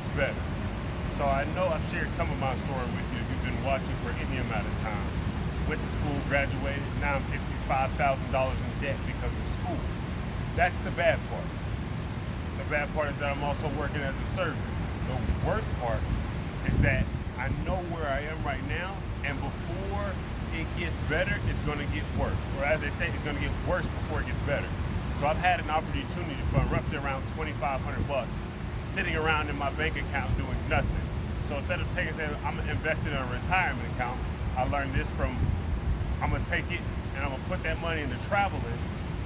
gets better. So I know I've shared some of my story with you if you've been watching for any amount of time. Went to school, graduated, now I'm $55,000 in debt because of school. That's the bad part. The bad part is that I'm also working as a servant. The worst part is that I know where I am right now, and before it gets better, it's going to get worse. Or as they say, it's going to get worse before it gets better. So I've had an opportunity for roughly around 2,500 bucks sitting around in my bank account doing nothing. So instead of taking that, I'm invested in a retirement account. I learned this from, I'm gonna take it and I'm gonna put that money into traveling,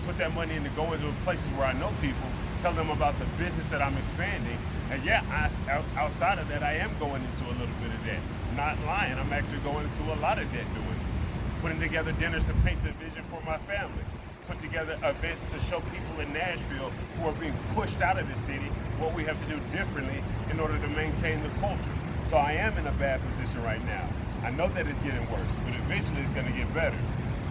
put that money into going to places where I know people, tell them about the business that I'm expanding. And yeah, outside of that, I am going into a little bit of debt. Not lying, I'm actually going into a lot of debt doing it. Putting together dinners to paint the vision for my family. Put together events to show people in Nashville who are being pushed out of the city what we have to do differently in order to maintain the culture. So I am in a bad position right now. I know that it's getting worse, but eventually it's going to get better.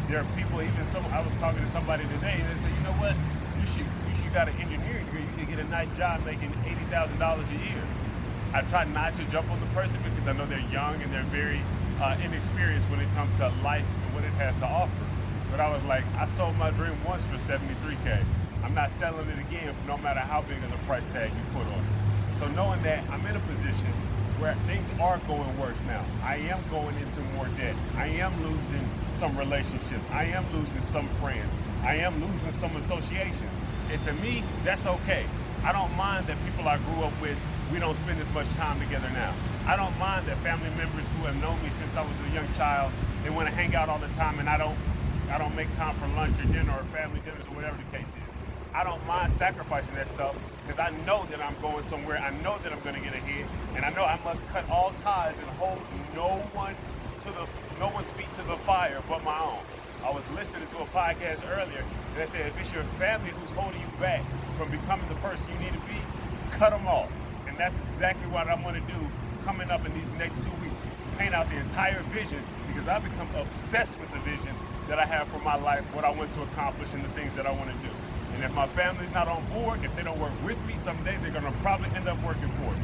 There are people, I was talking to somebody today, and they said, you know what, you should got an engineering degree, you could get a nice job making $80,000 a year. I try not to jump on the person because I know they're young and they're very inexperienced when it comes to life and what it has to offer. But I was like, I sold my dream once for 73K. I'm not selling it again no matter how big of the price tag you put on it. So knowing that I'm in a position where things are going worse now. I am going into more debt. I am losing some relationships. I am losing some friends. I am losing some associations. And to me, that's okay. I don't mind that people I grew up with, we don't spend as much time together now. I don't mind that family members who have known me since I was a young child, they want to hang out all the time and I don't make time for lunch or dinner or family dinners or whatever the case is. I don't mind sacrificing that stuff because I know that I'm going somewhere. I know that I'm going to get ahead, and I know I must cut all ties and hold no one's feet to the fire but my own. I was listening to a podcast earlier, and they said if it's your family who's holding you back from becoming the person you need to be, cut them off. And that's exactly what I'm going to do coming up in these next 2 weeks. Paint out the entire vision because I've become obsessed with the vision that I have for my life, what I want to accomplish, and the things that I want to do. And if my family's not on board, if they don't work with me, someday they're going to probably end up working for me.